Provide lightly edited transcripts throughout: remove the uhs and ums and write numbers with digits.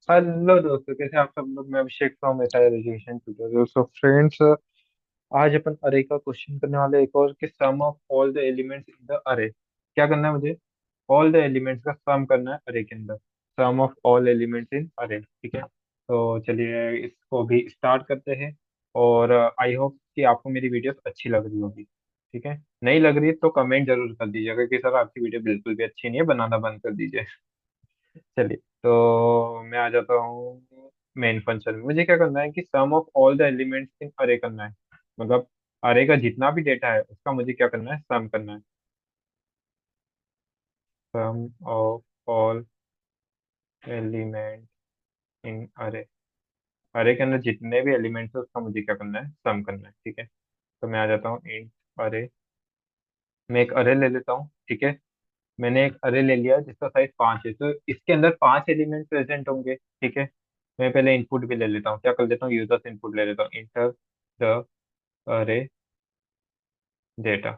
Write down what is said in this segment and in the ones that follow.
Hello दोस्तों, कैसे आप सब लोग। मैं Abhishek from SI education tutorial. So friends, आज अपन अरे का क्वेश्चन करने वाले हैं, एक और कि sum of all the elements in the array. क्या करना है मुझे? ऑल द एलिमेंट्स का सम करना है अरे के अंदर। सम ऑफ ऑल एलिमेंट्स इन अरे, ठीक है। तो चलिए इसको भी स्टार्ट करते हैं। और आई होप कि आपको मेरी वीडियोस अच्छी लग रही होगी। ठीक है, नहीं लग रही है तो कमेंट जरूर कर दीजिएगा कि सर आपकी वीडियो बिल्कुल भी अच्छी नहीं है, बनाना बंद कर दीजिए। चलिए, तो मैं आ जाता हूँ मेन फंक्शन में। मुझे क्या करना है कि sum of all the elements in array करना है। मतलब अरे का जितना भी डेटा है उसका मुझे क्या करना है, सम करना है। सम ऑफ ऑल एलिमेंट इन अरे। अरे के अंदर जितने भी एलिमेंट्स है उसका मुझे क्या करना है, सम करना है। ठीक है, तो मैं आ जाता हूँ इन अरे। मैं एक अरे ले लेता हूँ, ठीक है। मैंने एक अरे ले लिया जिसका साइज 5 है, तो इसके अंदर 5 एलिमेंट प्रेजेंट होंगे, ठीक है। मैं पहले इनपुट भी ले लेता हूँ, क्या कर लेता हूँ, यूजर्स इनपुट ले लेता हूँ। इंटर द अरे डेटा।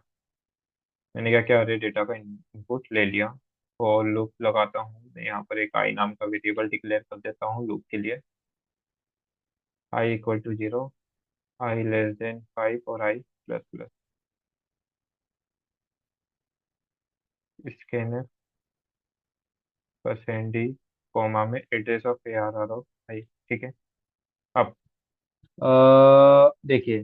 मैंने क्या किया, अरे डेटा का इनपुट ले लिया। और लूप लगाता हूँ मैं यहाँ पर, एक आई नाम का वेरिएबल डिक्लेयर कर देता हूँ लूप के लिए। I equal to 0, I less than 5 और I plus plus. Scanner percent D comma में address of A R R of I, ठीक है। अब देखिए,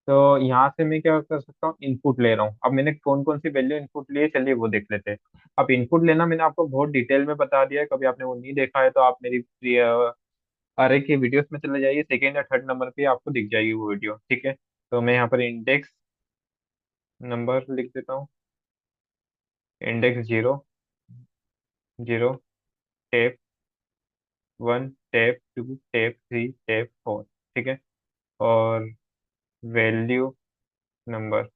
तो यहाँ से मैं क्या कर सकता हूँ, इनपुट ले रहा हूँ। अब मैंने कौन कौन सी वैल्यू इनपुट ली है, चलिए वो देख लेते हैं। अब इनपुट लेना मैंने आपको बहुत डिटेल में बता दिया है, कभी आपने वो नहीं देखा है तो आप मेरी अरे की वीडियोस में चले जाइए, सेकेंड या थर्ड नंबर पे आपको दिख जाएगी वो वीडियो, ठीक है। तो मैं यहाँ पर इंडेक्स नंबर लिख देता हूँ। Index 0, 0, tape 1, tape 2, tape 3, tape 4, ठीक है। और वैल्यू नंबर,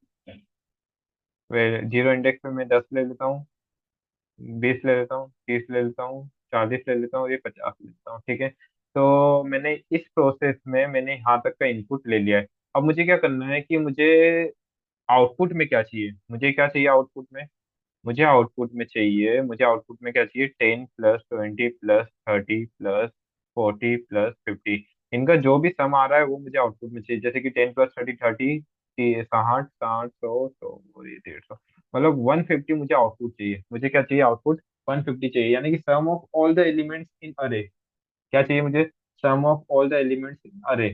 0 इंडेक्स में मैं 10 ले लेता हूँ, 20 ले लेता हूँ, 30 ले लेता हूँ, 40 ले लेता हूँ, और ये 50 ले लेता हूँ, ठीक है। तो मैंने इस प्रोसेस में मैंने यहाँ तक का इनपुट ले लिया है। अब मुझे क्या करना है कि मुझे आउटपुट में क्या चाहिए, मुझे क्या चाहिए आउटपुट में। मुझे आउटपुट में क्या चाहिए, 10 प्लस 20 प्लस 30 प्लस 40 प्लस 50। इनका जो भी सम आ रहा है वो मुझे आउटपुट में चाहिए। जैसे कि 10 प्लस 30 30, 60 60 100 100 और ये 150। मतलब 150 मुझे आउटपुट चाहिए। मुझे क्या चाहिए, आउटपुट 150 चाहिए, यानी कि sum of all the elements in array. क्या चाहिए मुझे, sum of all the elements in array,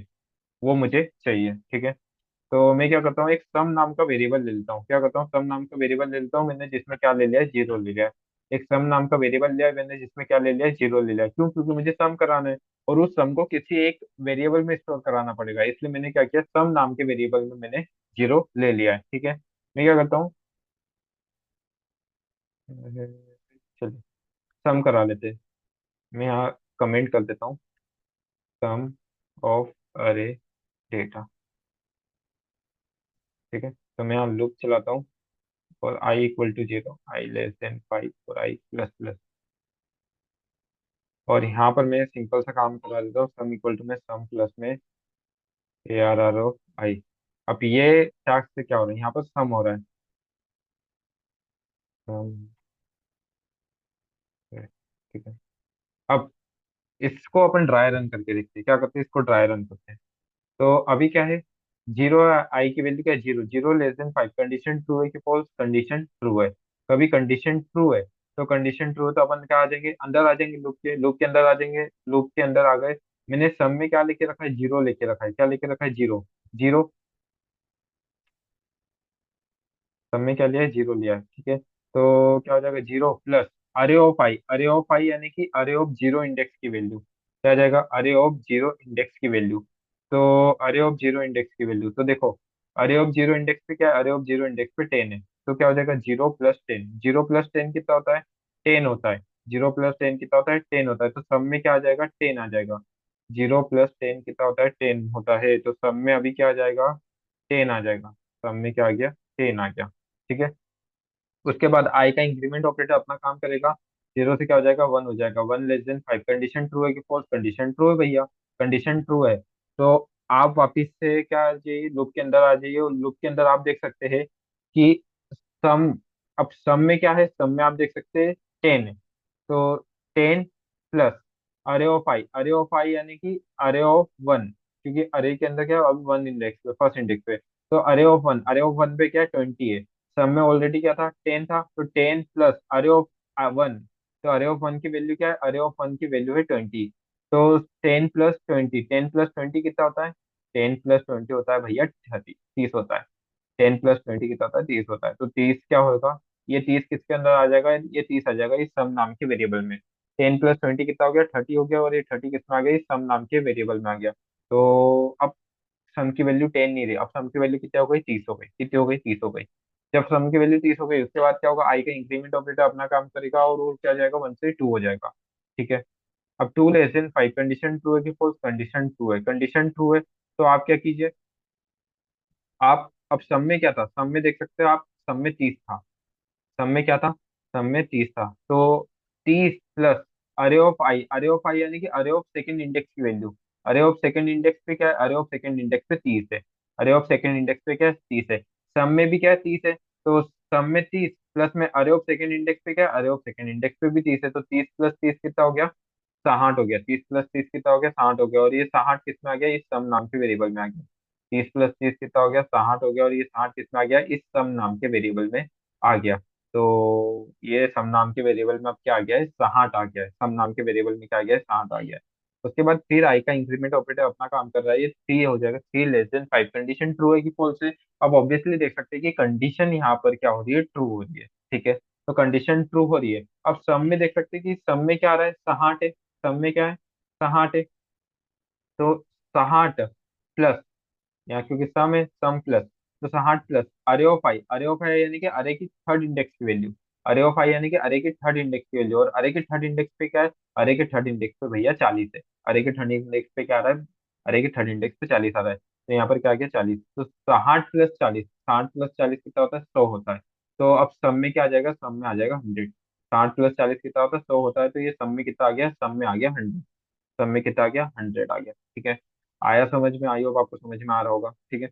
वो मुझे चाहिए, ठीक है। तो मैं क्या करता हूँ, एक सम नाम का वेरिएबल ले लेता हूँ। क्या करता हूँ, सम नाम का वेरिएबल ले लेता हूँ मैंने, जिसमें क्या ले लिया है, 0 ले लिया है। एक सम नाम का वेरिएबल लिया है मैंने जिसमें क्या ले लिया है, 0 ले लिया है। क्यों? क्योंकि मुझे सम कराना है और उस सम को किसी एक वेरिएबल में स्टोर कराना पड़ेगा, इसलिए मैंने क्या किया, सम नाम के वेरिएबल में मैंने 0 ले लिया है, ठीक है। मैं क्या करता हूँ, चलिए सम करा लेते हैं। मैं यहाँ कमेंट कर देता हूँ, सम ऑफ अरे डेटा, ठीक है। तो मैं यहाँ लूप चलाता हूँ, और I equal to 0, I less than 5 और आई प्लस प्लस। और यहाँ पर मैं सिंपल सा काम करा देता हूँ, सम इक्वल टू में सम प्लस में ए आर आर ऑफ आई। अब ये टैक्स से क्या हो रहा है, यहाँ पर सम हो रहा है। सम, ठीक है। अब इसको अपन ड्राई रन करके देखते हैं, क्या करते हैं, इसको ड्राई रन करते हैं। तो अभी क्या है, 0, आई की वैल्यू क्या है, 0, 0 <5। कंडीशन ट्रू है कि फॉल्स, कंडीशन ट्रू है। तो अभी कंडीशन ट्रू है, तो कंडीशन ट्रू है तो अपन क्या आ जाएंगे, अंदर आ जाएंगे, लूप के अंदर आ जाएंगे। लूप के अंदर आ गए। मैंने सम में क्या लेके रखा है, 0 लेके रखा है। क्या लेके रखा है, 0, 0। सब में क्या लिया है, 0 लिया है, ठीक है। तो क्या हो जाएगा, 0 प्लस अरे ऑफ आई। अरे ऑफ आई यानी कि अरे ऑफ 0 इंडेक्स की वैल्यू। क्या आ जाएगा, अरे ऑफ 0 इंडेक्स की वैल्यू। तो अरे ऑफ 0 इंडेक्स की वैल्यू, तो देखो अरे ऑफ 0 इंडेक्स पे क्या है, अरे ऑफ 0 इंडेक्स पे 10 है। तो क्या हो जाएगा, 0 प्लस 10। 0 प्लस 10 कितना होता है, 10 होता है। 0 प्लस 10 कितना होता है, 10 होता है। तो सब में क्या आ जाएगा, 10 आ जाएगा। 0 प्लस 10 कितना होता है, 10 होता है। तो सब में अभी क्या आ जाएगा, 10 आ जाएगा। सब में क्या आ गया, 10 आ गया, ठीक है। उसके बाद आई का इंक्रीमेंट ऑपरेटर अपना काम करेगा। 0 से क्या हो जाएगा, 1 हो जाएगा। 1 <5। कंडीशन ट्रू है कि फॉल्स, कंडीशन ट्रू है भैया, कंडीशन ट्रू है। तो आप वापिस से क्या आ जाइए, लूप के अंदर आ जाइए, और लूप के अंदर आप देख सकते हैं कि सम, अब सम में क्या है, सम में आप देख सकते हैं 10 है। तो 10 प्लस अरे ऑफ आई यानी कि अरे ऑफ वन, क्योंकि अरे के अंदर क्या है, अभी वन इंडेक्स पे, फर्स्ट इंडेक्स पे। तो अरे ऑफ वन पे क्या है, 20 है। सब में ऑलरेडी क्या था, 10 था, तो 10 प्लस अरे ऑफ वन। तो अरे ऑफ वन की वैल्यू क्या है, अरे ऑफ वन की वैल्यू है 20। तो 10 प्लस 20, 10 प्लस 20 कितना होता है, 10 प्लस 20 होता है भैया 30, 30 होता है। 10 प्लस 20 कितना होता है, 30 होता है। तो 30 क्या होगा, ये 30 किसके अंदर आ जाएगा, ये 30 आ जाएगा इस सम नाम के वेरिएबल में। 10 प्लस 20 कितना हो गया, 30 हो गया, और ये 30 किसमें आ गया, इस सम नाम के वेरिएबल में आ गया। तो अब सम की वैल्यू 10 नहीं रही, अब सम की वैल्यू कितनी हो गई, 30 हो गई। कितनी हो गई, 30 हो गई। जब सम की वैल्यू 30 हो गई, उसके बाद क्या होगा, आई का इंक्रीमेंट ऑपरेटर अपना काम करेगा, और वो क्या जाएगा, 1 से 2 हो जाएगा। ठीक है। अब 2 <5, कंडीशन ट्रू है कि फॉल्स, कंडीशन ट्रू है, कंडीशन ट्रू है। तो आप क्या कीजिए, आप अब सम में क्या था, सम में देख सकते हो आप, सम में 30 था। सम में क्या था, सम में 30 था। तो 30 प्लस अरे ऑफ आई यानी कि अरे ऑफ सेकंड इंडेक्स की वैल्यू। अरे ऑफ सेकंड इंडेक्स पे क्या है, अरे ऑफ सेकंड इंडेक्स पे 30 है। अरे ऑफ सेकंड इंडेक्स पे क्या है, 30 है। सम में भी क्या है, 30 है। तो सम में 30 प्लस में अरे ऑफ सेकंड इंडेक्स पे क्या है, अरे ऑफ सेकंड इंडेक्स पे भी 30 है। तो 30 प्लस 30 कितना हो गया, 60 हो गया। 30 प्लस 30 कितना हो गया, 60 हो गया, और ये 60 किस में आ गया, इस सम नाम के वेरिएबल में आ गया। 30 प्लस 30 कितना हो गया, 60 हो गया, और ये 60 किस में आ गया, इस सम नाम के वेरिएबल में आ गया। तो ये सम नाम के वेरिएबल में अब क्या आ गया है, 60 आ गया है। सम नाम के वेरिएबल में क्या आ गया है, 60 आ गया है। उसके बाद फिर आई का इंक्रीमेंट ऑपरेटर अपना काम कर रहा है, ये 3 हो जाएगा, 3 <5, कंडीशन ट्रू है कि फॉल्स है। अब ऑब्वियसली देख सकते हैं कि कंडीशन यहाँ पर क्या हो रही है, ट्रू हो रही है। ठीक है। तो कंडीशन ट्रू हो रही है। अब सम में देख सकते हैं कि सम में क्या आ रहा है, 60 है। सम में क्या है, 60 है। तो 60 प्लस, यहाँ क्योंकि सम है, सम प्लस, तो 60 प्लस अरे ऑफ आई यानी कि अरे की थर्ड इंडेक्स की वैल्यू। अरे ऑफ आई यानी कि अरे की थर्ड इंडेक्स की वैल्यू, और अरे के थर्ड इंडेक्स पे क्या है, अरे के थर्ड इंडेक्स पे भैया 40 है। अरे के थर्ड इंडेक्स पे क्या आ रहा है, अरे के थर्ड इंडेक्स पे 40 आ रहा है। तो यहाँ पर क्या आ गया, 40। तो 60 प्लस 40, 60 प्लस 40 कितना होता है, 100 होता है। तो अब सम में क्या आ जाएगा, सम में आ जाएगा 100। 60 प्लस 40 कितना होता है, 100 होता है। तो ये सम में कितना आ गया, सम में आ गया 100। सब में कितना आ गया, 100 आ गया। ठीक है। आया समझ में, आई होप आपको समझ में आ रहा होगा। ठीक है।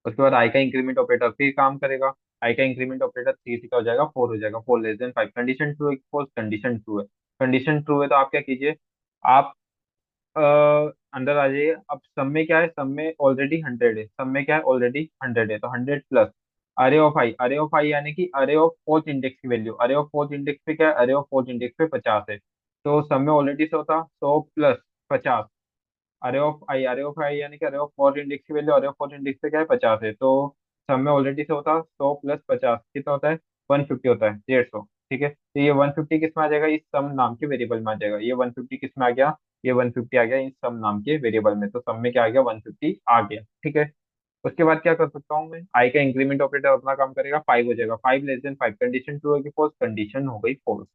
उसके बाद आई का इंक्रीमेंट ऑपरेटर फिर काम करेगा। आई का इंक्रीमेंट ऑपरेटर 3 से क्या हो जाएगा, 4 हो जाएगा। 4 <5, कंडीशन ट्रू है, फॉल्स, कंडीशन ट्रू है। कंडीशन ट्रू है तो आप क्या कीजिए, आप अ, अंदर आ जाइए। अब सब में क्या है, सब में ऑलरेडी 100 है। सब में क्या है, ऑलरेडी 100 है। तो 100 प्लस अरे ऑफ आई यानी कि अरे ऑफ फोर्थ इंडेक्स की वैल्यू। अरे ऑफ फोर्थ इंडेक्स पे क्या है, अरे ऑफ फोर्थ इंडेक्स पे 50 है। तो सब में ऑलरेडी 100 था, 100 प्लस 50। अरे ऑफ आई यानी कि अरे ऑफ फोर्थ इंडेक्स की वैल्यू, अरे ऑफ फोर्थ इंडेक्स पे क्या है, 50 है। तो सब में ऑलरेडी 100 था, 100 प्लस 50 कितना होता है, 150 होता है, 150। ठीक है। तो ये 150 किस में आ जाएगा, इस सम नाम के वेरिएबल में आ जाएगा। ये 150 किस में आ गया, ये 150 आ गया इस सम नाम के वेरिएबल में। तो सम में क्या आ गया, 150 आ गया। ठीक है। उसके बाद क्या कर सकता हूँ मैं, आई का इंक्रीमेंट ऑपरेटर अपना काम करेगा, 5 हो जाएगा। 5 <5, कंडीशन ट्रू होगी, फॉल्स, कंडीशन हो गई फॉल्स।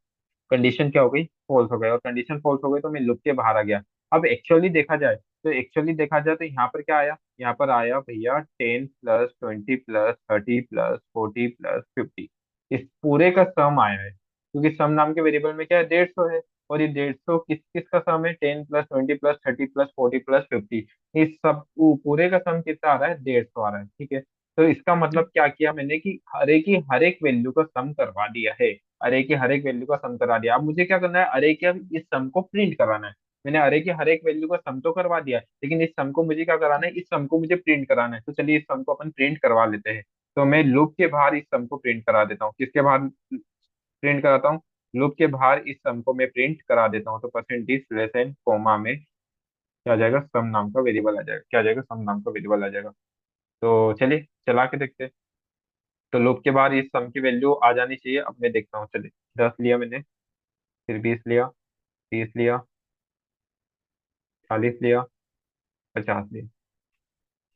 कंडीशन क्या हो गई, फॉल्स हो गई, और कंडीशन फॉल्स हो गई तो मैं लूप के बाहर आ गया। अब एक्चुअली देखा जाए तो यहाँ पर क्या आया, यहाँ पर आया भैया 10 प्लस 20 प्लस 30 प्लस 40 प्लस 50। इस पूरे का सम आया है, क्योंकि सम नाम के वेरिएबल में क्या है, 150 है। और ये 150 किस किस का सम है, 10 प्लस 20 प्लस 30 प्लस 40 प्लस 50। इस सब पूरे का सम कितना आ रहा है, 150 आ रहा है। ठीक है। तो इसका मतलब क्या किया मैंने कि हर एक वैल्यू का सम करवा दिया है। अरे की हर एक वैल्यू का सम करा दिया। अब मुझे क्या करना है, अरे के अब इस सम को प्रिंट कराना है। मैंने अरे की हर एक वैल्यू का सम तो करवा दिया है, लेकिन इस सम को मुझे क्या कराना है, इस सम को मुझे प्रिंट कराना है। तो चलिए इस सम को अपन प्रिंट करवा लेते हैं। तो मैं लूप के बाहर इस सम को प्रिंट करा देता हूँ। किसके बाहर प्रिंट कराता हूँ, लूप के बाहर इस सम को मैं प्रिंट करा देता हूँ। तो परसेंटेज लेसन कोमा में क्या आ जाएगा, सम नाम का वेरिएबल आ जाएगा। क्या आ जाएगा, सम नाम का वेरिएबल आ जाएगा। तो चलिए चला के देखते हैं। तो लूप के बाहर इस सम की वैल्यू आ जानी चाहिए। अब मैं देखता हूँ, चलिए 10 लिया मैंने, फिर 20 लिया, 30 लिया, 40 लिया, 50 लिया।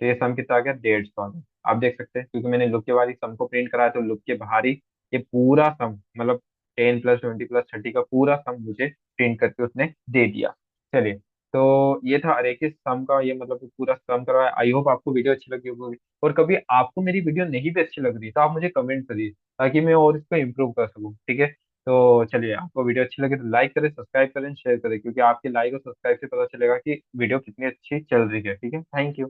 तो ये सम कितना आ गया, 150 आ गया। आप देख सकते हैं, क्योंकि मैंने लुक के बाहर ही सम को प्रिंट कराया, तो लुक के बाहर ही ये पूरा सम, मतलब 10 प्लस 20 प्लस 30 का पूरा सम मुझे प्रिंट करके उसने दे दिया। चलिए। तो ये था अरे के सम का, ये मतलब पूरा सम करवाया। आई होप आपको वीडियो अच्छी लगी होगी। और कभी आपको मेरी वीडियो नहीं भी अच्छी लग रही तो आप मुझे कमेंट करिए, ताकि मैं और इसको इम्प्रूव कर सकूँ। ठीक है। तो चलिए, आपको वीडियो अच्छी लगे तो लाइक करें, सब्सक्राइब करें, शेयर करें, क्योंकि आपके लाइक और सब्सक्राइब से पता चलेगा कि वीडियो कितनी अच्छी चल रही है। ठीक है। Thank you.